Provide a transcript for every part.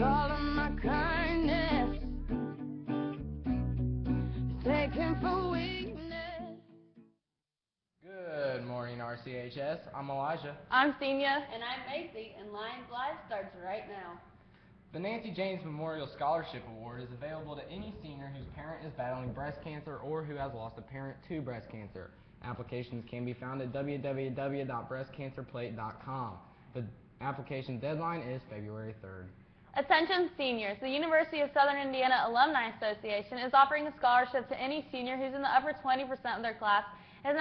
all of my kindness taken for weakness. Good morning, RCHS. I'm Elijah. I'm Senia. And I'm Macy, and Lions Live starts right now. The Nancy James Memorial Scholarship Award is available to any senior whose parent is battling breast cancer or who has lost a parent to breast cancer. Applications can be found at www.breastcancerplate.com. The application deadline is February 3rd. Attention seniors, the University of Southern Indiana Alumni Association is offering a scholarship to any senior who's in the upper 20% of their class and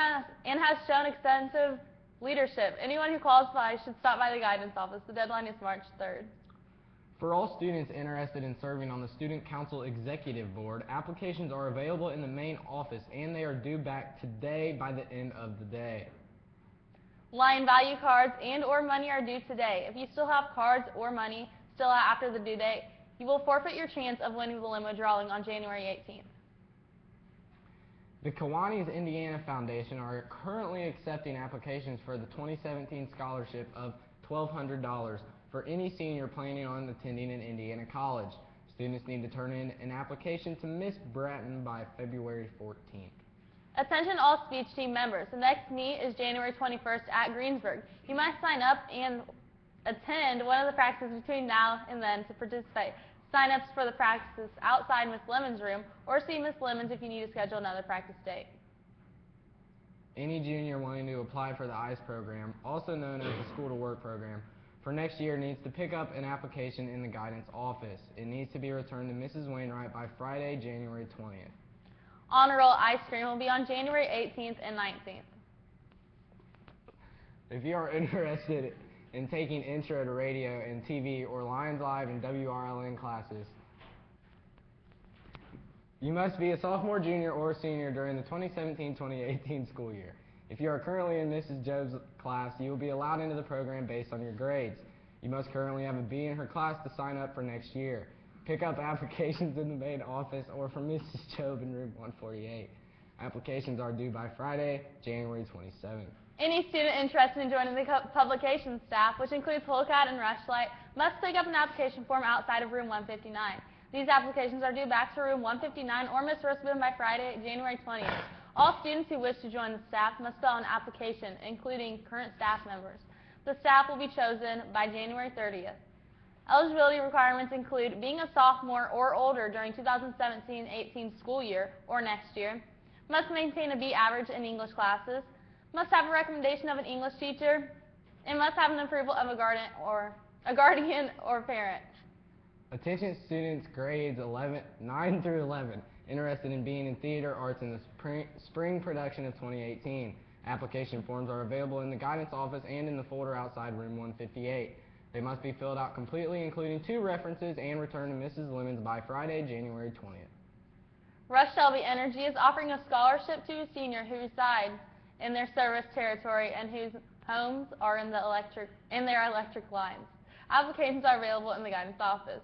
has shown extensive leadership. Anyone who qualifies should stop by the guidance office. The deadline is March 3rd. For all students interested in serving on the Student Council Executive Board, applications are available in the main office and they are due back today by the end of the day. Lion value cards and or money are due today. If you still have cards or money still out after the due date, you will forfeit your chance of winning the limo drawing on January 18th. The Kiwanis Indiana Foundation are currently accepting applications for the 2017 scholarship of $1,200 for any senior planning on attending an Indiana college. Students need to turn in an application to Miss Bratton by February 14th. Attention all speech team members. The next meet is January 21st at Greensburg. You must sign up and attend one of the practices between now and then to participate. Sign-ups for the practices outside Miss Lemon's room or see Miss Lemons if you need to schedule another practice date. Any junior wanting to apply for the ICE program, also known as the School to Work program, for next year needs to pick up an application in the guidance office. It needs to be returned to Mrs. Wainwright by Friday, January 20th. Honor Roll ice cream will be on January 18th and 19th. If you are interested in taking Intro to Radio and TV or Lions Live and WRLN classes, you must be a sophomore, junior, or senior during the 2017-2018 school year. If you are currently in Mrs. Job's class, you will be allowed into the program based on your grades. You must currently have a B in her class to sign up for next year. Pick up applications in the main office or from Mrs. Job in room 148. Applications are due by Friday, January 27th. Any student interested in joining the publications staff, which includes Holcat and Rushlight, must pick up an application form outside of room 159. These applications are due back to room 159 or Miss Rushville by Friday, January 20th. All students who wish to join the staff must fill out an application, including current staff members. The staff will be chosen by January 30th. Eligibility requirements include being a sophomore or older during 2017-18 school year or next year, must maintain a B average in English classes, must have a recommendation of an English teacher, and must have an approval of a guardian or parent. Attention students grades 9 through 11 interested in being in theater arts in the spring production of 2018. Application forms are available in the guidance office and in the folder outside room 158. They must be filled out completely, including 2 references, and returned to Mrs. Lemons by Friday, January 20th. Rushville Energy is offering a scholarship to a senior who resides in their service territory and whose homes are in their electric lines. Applications are available in the guidance office.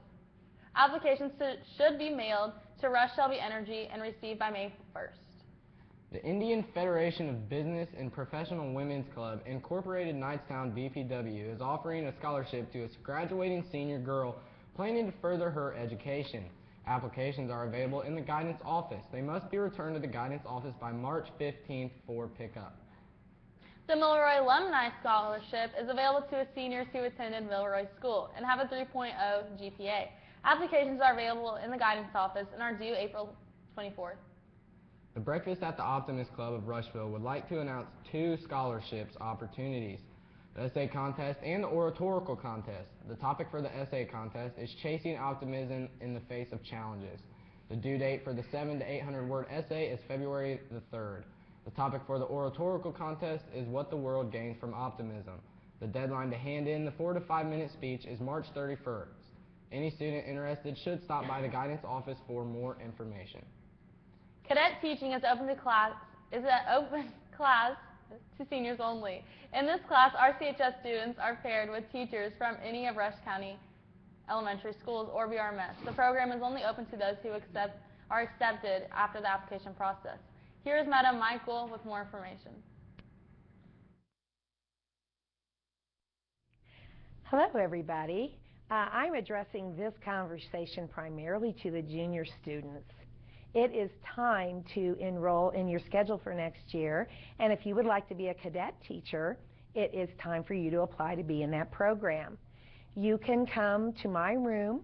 Applications should be mailed to Rush Shelby Energy and received by May 1st. The Indian Federation of Business and Professional Women's Club, Incorporated Knightstown BPW, is offering a scholarship to a graduating senior girl planning to further her education. Applications are available in the guidance office. They must be returned to the guidance office by March 15th for pickup. The Milroy Alumni Scholarship is available to seniors who attended Milroy School and have a 3.0 GPA. Applications are available in the guidance office and are due April 24th. The Breakfast at the Optimist Club of Rushville would like to announce 2 scholarships opportunities: the essay contest and the oratorical contest. The topic for the essay contest is Chasing Optimism in the Face of Challenges. The due date for the 700 to 800 word essay is February the 3rd. The topic for the oratorical contest is What the World Gains from Optimism. The deadline to hand in the 4 to 5 minute speech is March 31st. Any student interested should stop by the guidance office for more information. Cadet teaching is open class to seniors only. In this class, RCHS students are paired with teachers from any of Rush County elementary schools or BRMS. The program is only open to those who are accepted after the application process. Here is Madam Michael with more information. Hello, everybody. I'm addressing this conversation primarily to the junior students. It is time to enroll in your schedule for next year, and if you would like to be a cadet teacher, it is time for you to apply to be in that program. You can come to my room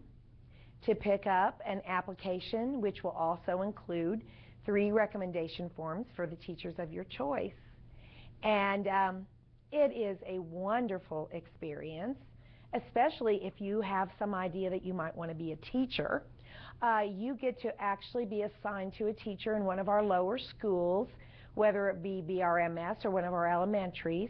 to pick up an application, which will also include 3 recommendation forms for the teachers of your choice. And it is a wonderful experience, especially if you have some idea that you might want to be a teacher. You get to actually be assigned to a teacher in one of our lower schools, whether it be BRMS or one of our elementaries,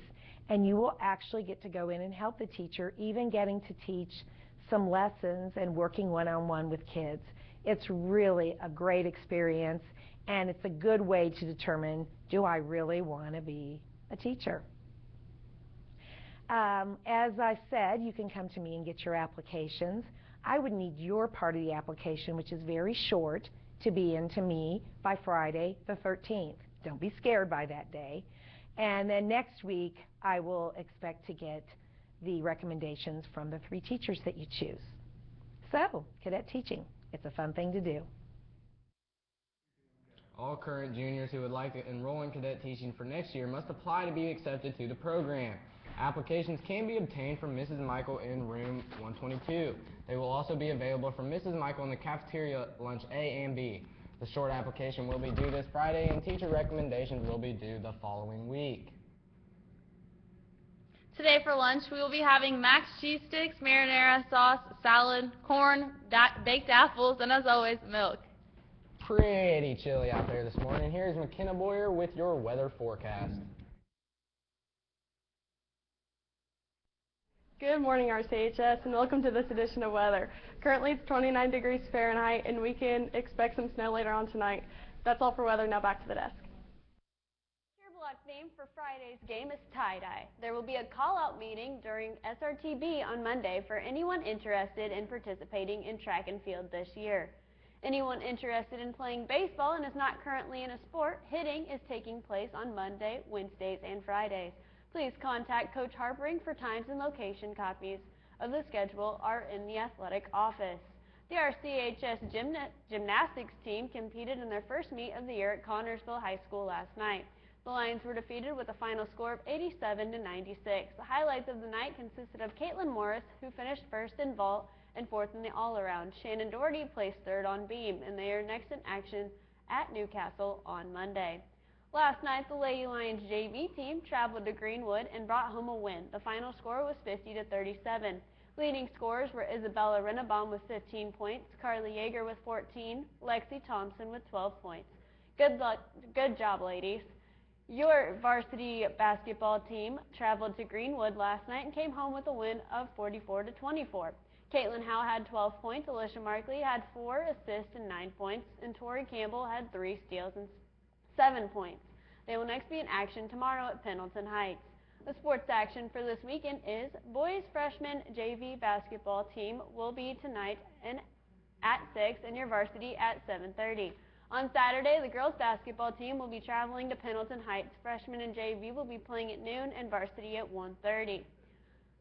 and you will actually get to go in and help the teacher, even getting to teach some lessons and working one-on-one with kids. It's really a great experience, and it's a good way to determine, do I really want to be a teacher? As I said, you can come to me and get your applications. I would need your part of the application, which is very short, to be in to me by Friday the 13th. Don't be scared by that day. And then next week, I will expect to get the recommendations from the 3 teachers that you choose. So, cadet teaching, it's a fun thing to do. All current juniors who would like to enroll in cadet teaching for next year must apply to be accepted to the program. Applications can be obtained from Mrs. Michael in room 122. They will also be available from Mrs. Michael in the cafeteria lunch A and B. The short application will be due this Friday, and teacher recommendations will be due the following week. Today for lunch, we will be having mac cheese sticks, marinara sauce, salad, corn, baked apples, and as always, milk. Pretty chilly out there this morning. Here's McKenna Boyer with your weather forecast. Good morning, RCHS, and welcome to this edition of weather. Currently, it's 29 degrees Fahrenheit, and we can expect some snow later on tonight. That's all for weather. Now back to the desk. Your block theme for Friday's game is tie-dye. There will be a call-out meeting during SRTB on Monday for anyone interested in participating in track and field this year. Anyone interested in playing baseball and is not currently in a sport, hitting is taking place on Monday, Wednesdays, and Fridays. Please contact Coach Harpering for times and location. Copies of the schedule are in the athletic office. The RCHS gymnastics team competed in their first meet of the year at Connersville High School last night. The Lions were defeated with a final score of 87-96. The highlights of the night consisted of Caitlin Morris, who finished first in vault and fourth in the all-around. Shannon Doherty placed third on beam, and they are next in action at Newcastle on Monday. Last night, the Lady Lions JV team traveled to Greenwood and brought home a win. The final score was 50-37. Leading scorers were Isabella Rennebaum with 15 points, Carly Yeager with 14, Lexi Thompson with 12 points. Good job, ladies. Your varsity basketball team traveled to Greenwood last night and came home with a win of 44-24. Caitlin Howe had 12 points, Alicia Markley had 4 assists and 9 points, and Tori Campbell had 3 steals and 7 points. They will next be in action tomorrow at Pendleton Heights. The sports action for this weekend is boys freshman JV basketball team will be tonight at 6 and your varsity at 7:30. On Saturday, the girls basketball team will be traveling to Pendleton Heights. Freshmen and JV will be playing at noon and varsity at 1:30.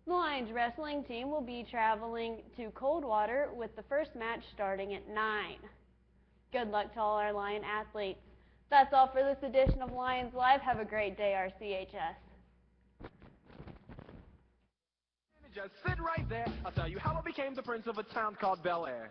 The Lions wrestling team will be traveling to Coldwater with the first match starting at 9. Good luck to all our Lion athletes. That's all for this edition of Lions Live. Have a great day, RCHS. Just sit right there. I'll tell you how I became the prince of a town called Bel Air.